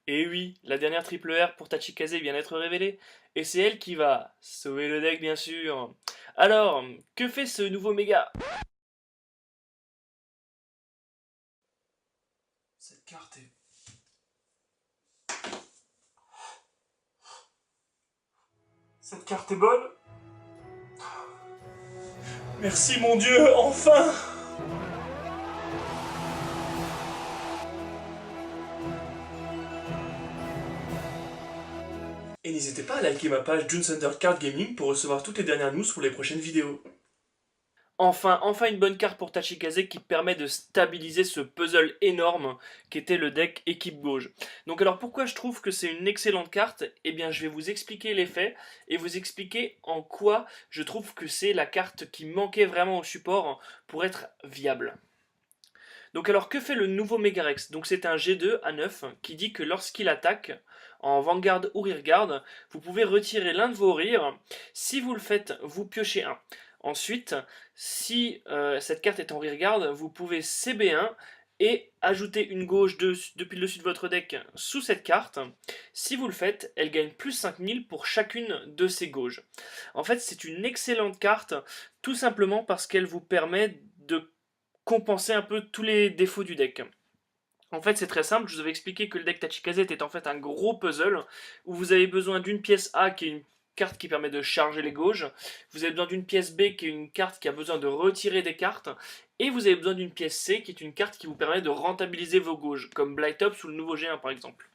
Et oui, la dernière triple R pour Tachikaze vient d'être révélée, et c'est elle qui va sauver le deck bien sûr. Alors, que fait ce nouveau méga? Cette carte est... Cette carte est bonne. Merci mon Dieu, enfin. Et n'hésitez pas à liker ma page June Thunder Card Gaming pour recevoir toutes les dernières news pour les prochaines vidéos. Enfin une bonne carte pour Tachikaze qui permet de stabiliser ce puzzle énorme qu'était le deck équipe gauche. Donc alors pourquoi je trouve que c'est une excellente carte? Eh bien je vais vous expliquer les faits et vous expliquer en quoi je trouve que c'est la carte qui manquait vraiment au support pour être viable. Donc alors que fait le nouveau Megarex? Donc c'est un G2 à 9 qui dit que lorsqu'il attaque en Vanguard ou Rearguard, vous pouvez retirer l'un de vos rires. Si vous le faites, vous piochez un. Ensuite, si cette carte est en Rearguard, vous pouvez CB1 et ajouter une gauche depuis le dessus de votre deck sous cette carte. Si vous le faites, elle gagne plus 5000 pour chacune de ces gauges. En fait, c'est une excellente carte, tout simplement parce qu'elle vous permet de compenser un peu tous les défauts du deck. En fait, c'est très simple, je vous avais expliqué que le deck Tachikaze était en fait un gros puzzle où vous avez besoin d'une pièce A qui est une carte qui permet de charger les gauges, vous avez besoin d'une pièce B qui est une carte qui a besoin de retirer des cartes, et vous avez besoin d'une pièce C qui est une carte qui vous permet de rentabiliser vos gauges, comme Blightops ou le nouveau G1 par exemple.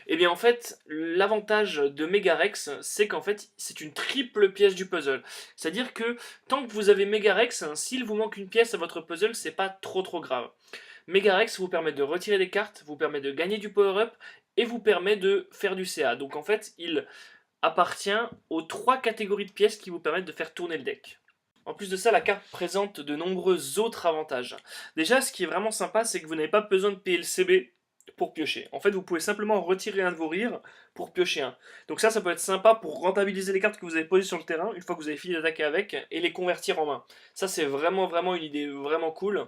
Et bien en fait, l'avantage de Megarex, c'est qu'en fait, c'est une triple pièce du puzzle. C'est-à-dire que tant que vous avez Megarex, s'il vous manque une pièce à votre puzzle, c'est pas trop grave. Megarex vous permet de retirer des cartes, vous permet de gagner du power-up, et vous permet de faire du CA. Donc en fait, il appartient aux trois catégories de pièces qui vous permettent de faire tourner le deck. En plus de ça, la carte présente de nombreux autres avantages. Déjà, ce qui est vraiment sympa, c'est que vous n'avez pas besoin de payer le CB pour piocher. En fait, vous pouvez simplement retirer un de vos rires pour piocher un. Donc ça peut être sympa pour rentabiliser les cartes que vous avez posées sur le terrain, une fois que vous avez fini d'attaquer avec, et les convertir en main. Ça, c'est vraiment une idée vraiment cool.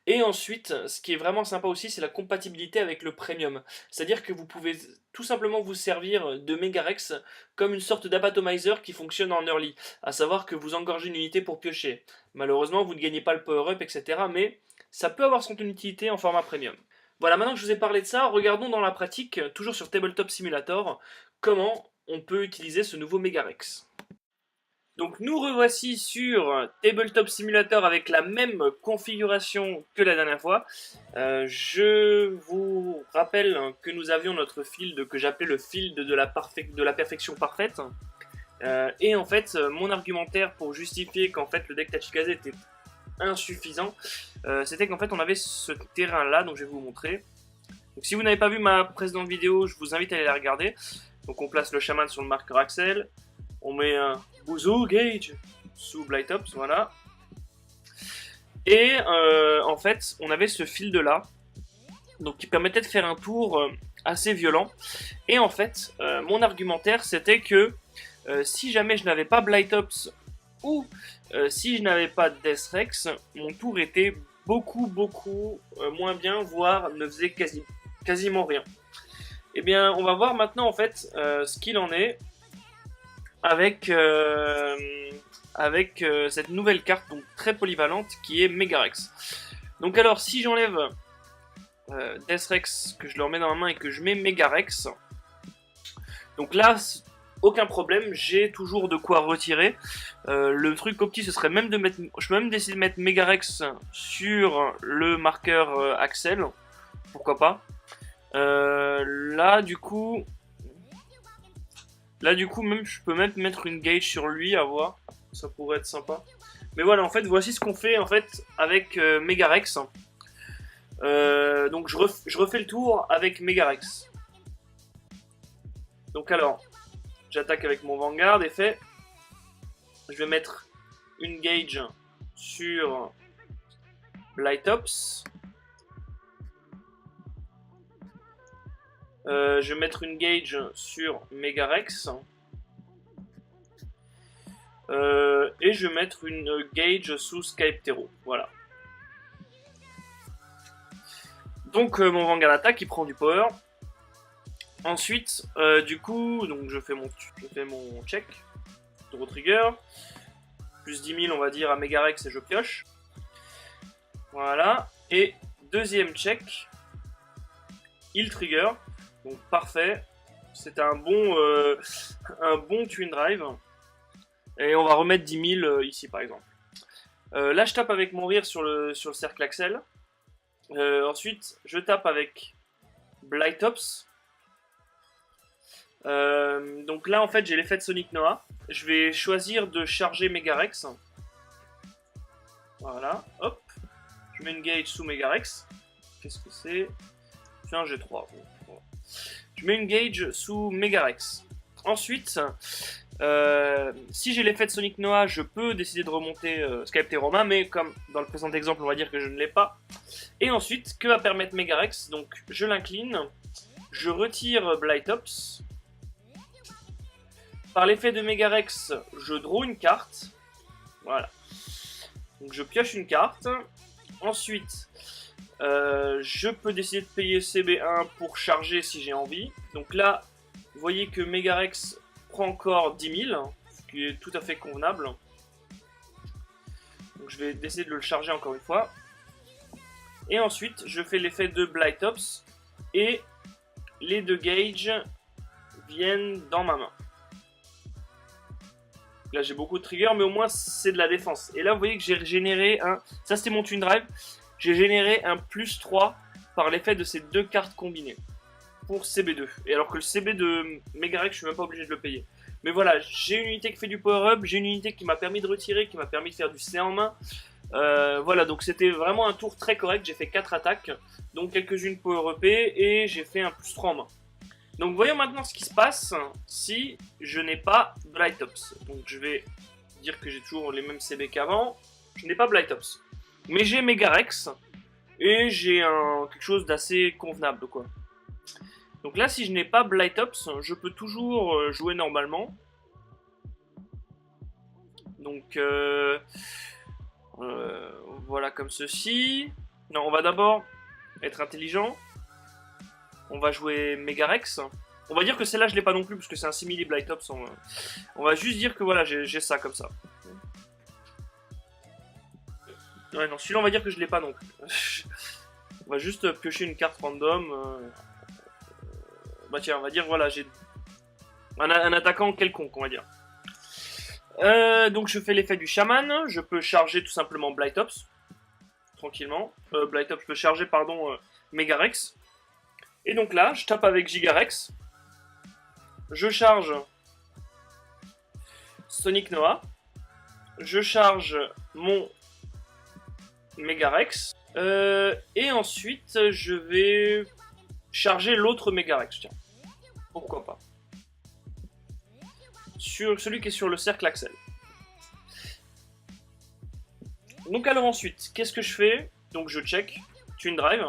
Et ensuite, ce qui est vraiment sympa aussi, c'est la compatibilité avec le premium. C'est-à-dire que vous pouvez tout simplement vous servir de Megarex comme une sorte d'abatomizer qui fonctionne en early. À savoir que vous engorgez une unité pour piocher. Malheureusement, vous ne gagnez pas le power-up, etc. Mais ça peut avoir son utilité en format premium. Voilà, maintenant que je vous ai parlé de ça, regardons dans la pratique, toujours sur Tabletop Simulator, comment on peut utiliser ce nouveau Megarex. Donc nous revoici sur Tabletop Simulator avec la même configuration que la dernière fois. Je vous rappelle que nous avions notre field que j'appelais le field de la perfection parfaite. Et en fait, mon argumentaire pour justifier qu'en fait le deck Tachikaze était insuffisant, c'était qu'en fait on avait ce terrain là, donc je vais vous montrer. Donc si vous n'avez pas vu ma précédente vidéo, je vous invite à aller la regarder. Donc on place le chaman sur le marqueur Axel, on met un Bouzou Gage sous Blightops, voilà. Et en fait, on avait ce field là, donc qui permettait de faire un tour assez violent. Et en fait, mon argumentaire c'était que si jamais je n'avais pas Blightops ou si je n'avais pas Deathrex, mon tour était beaucoup moins bien, voire ne faisait quasiment rien. Et bien, on va voir maintenant en fait ce qu'il en est avec cette nouvelle carte donc très polyvalente qui est Megarex. Donc alors, si j'enlève Deathrex, que je le remets dans la main et que je mets Megarex, donc là, aucun problème, j'ai toujours de quoi retirer. Le truc opti, ce serait même de mettre, je peux même décider de mettre Megarex sur le marqueur Axel, pourquoi pas. Là, du coup, même, je peux même mettre une gauge sur lui, à voir. Ça pourrait être sympa. Mais voilà, en fait, voici ce qu'on fait en fait avec Megarex. Donc, je refais le tour avec Megarex. Donc, alors, j'attaque avec mon Vanguard, effet. Je vais mettre une gauge sur Blightops. Je vais mettre une gauge sur Megarex. Et je vais mettre une gauge sous Skyptero. Voilà. Donc mon Vanguard attaque, il prend du power. Ensuite, du coup, donc je fais mon check, draw trigger, plus 10 000 on va dire à Megarex et je pioche. Voilà, et deuxième check, heal trigger, donc parfait, c'est un bon twin drive, et on va remettre 10 000 ici par exemple. Là je tape avec mon rire sur le cercle Axel, ensuite je tape avec Blytops. Donc là en fait j'ai l'effet de Sonic Noah. Je vais choisir de charger Megarex. Voilà, hop. Je mets une gauge sous Megarex. Qu'est-ce que c'est? C'est un G3. Je mets une gauge sous Megarex. Ensuite, si j'ai l'effet de Sonic Noah, je peux décider de remonter Skype mais comme dans le présent exemple, on va dire que je ne l'ai pas. Et ensuite, que va permettre Megarex? Donc je l'incline, je retire Blytops. Par l'effet de Megarex, je draw une carte. Voilà. Donc je pioche une carte. Ensuite, je peux décider de payer CB1 pour charger si j'ai envie. Donc là, vous voyez que Megarex prend encore 10 000, ce qui est tout à fait convenable. Donc je vais décider de le charger encore une fois. Et ensuite, je fais l'effet de Blytops. Et les deux gauges viennent dans ma main. Là j'ai beaucoup de triggers, mais au moins c'est de la défense. Et là vous voyez que j'ai généré un... Ça c'était mon twin drive. J'ai généré un plus 3 par l'effet de ces deux cartes combinées. Pour CB2. Et alors que le CB de Megarex, je suis même pas obligé de le payer. Mais voilà, j'ai une unité qui fait du power-up, j'ai une unité qui m'a permis de retirer, qui m'a permis de faire du C en main. Voilà, donc c'était vraiment un tour très correct. J'ai fait 4 attaques, donc quelques-unes power-upées, et j'ai fait un plus 3 en main. Donc voyons maintenant ce qui se passe si je n'ai pas Blytops. Donc je vais dire que j'ai toujours les mêmes CB qu'avant. Je n'ai pas Blytops. Mais j'ai Megarex. Et j'ai quelque chose d'assez convenable quoi. Donc là si je n'ai pas Blytops, je peux toujours jouer normalement. Donc voilà comme ceci. Non, on va d'abord être intelligent. On va jouer Megarex. On va dire que celle-là je l'ai pas non plus parce que c'est un simili Blytops. On va juste dire que voilà j'ai ça comme ça. Ouais non, celui-là on va dire que je l'ai pas non plus. On va juste piocher une carte random. Bah tiens on va dire voilà j'ai un attaquant quelconque on va dire. Donc je fais l'effet du chaman. Je peux charger tout simplement Blytops. Tranquillement. Blytops peut charger pardon Megarex. Et donc là, je tape avec Gigarex. Je charge Sonic Noah. Je charge mon Megarex. Et ensuite, je vais charger l'autre Megarex. Tiens, pourquoi pas. Sur celui qui est sur le cercle Axel. Donc alors ensuite, qu'est-ce que je fais? Donc je check. Twin Drive.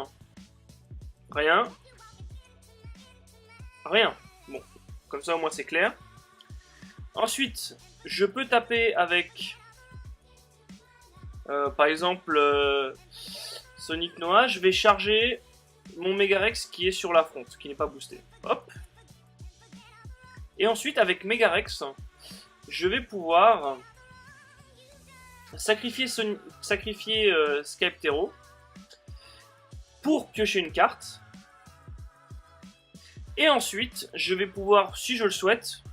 Rien. Rien. Bon, comme ça au moins c'est clair. Ensuite, je peux taper avec, par exemple, Sonic Noah. Je vais charger mon Megarex qui est sur la front, qui n'est pas boosté. Hop. Et ensuite, avec Megarex, je vais pouvoir sacrifier Skype-Tero pour piocher une carte. Et ensuite, je vais pouvoir, si je le souhaite,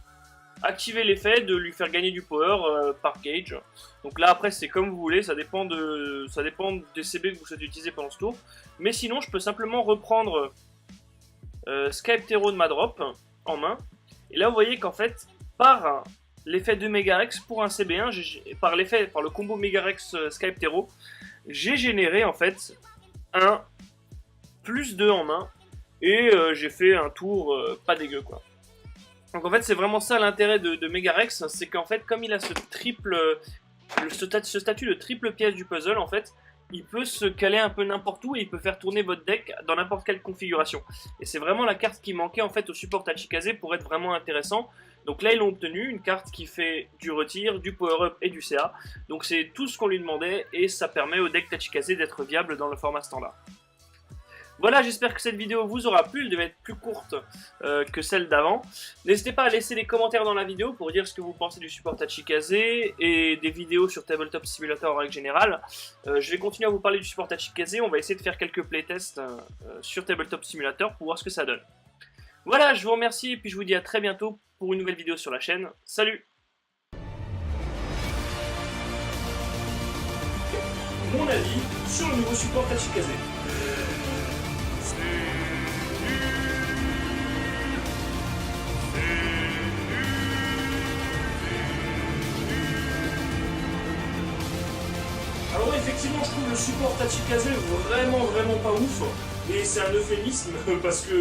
activer l'effet de lui faire gagner du power par gauge. Donc là, après, c'est comme vous voulez, ça dépend des CB que vous souhaitez utiliser pendant ce tour. Mais sinon, je peux simplement reprendre Skype-Tero de ma drop en main. Et là, vous voyez qu'en fait, par l'effet de Megarex pour un CB1, par le combo Megarex Skype-Tero, j'ai généré en fait un plus 2 en main. Et j'ai fait un tour pas dégueu quoi. Donc en fait c'est vraiment ça l'intérêt de Megarex, c'est qu'en fait comme il a ce statut de triple pièce du puzzle en fait, il peut se caler un peu n'importe où et il peut faire tourner votre deck dans n'importe quelle configuration. Et c'est vraiment la carte qui manquait en fait au support Tachikaze pour être vraiment intéressant. Donc là ils l'ont obtenu, une carte qui fait du retire, du power-up et du CA. Donc c'est tout ce qu'on lui demandait et ça permet au deck Tachikaze d'être viable dans le format standard. Voilà, j'espère que cette vidéo vous aura plu, elle devait être plus courte que celle d'avant. N'hésitez pas à laisser des commentaires dans la vidéo pour dire ce que vous pensez du support Tachikaze et des vidéos sur Tabletop Simulator en règle générale. Je vais continuer à vous parler du support Tachikaze, on va essayer de faire quelques playtests sur Tabletop Simulator pour voir ce que ça donne. Voilà, je vous remercie et puis je vous dis à très bientôt pour une nouvelle vidéo sur la chaîne. Salut! Mon avis sur le nouveau support Tachikaze. Alors effectivement, je trouve le support Tachikaze vraiment pas ouf, et c'est un euphémisme parce que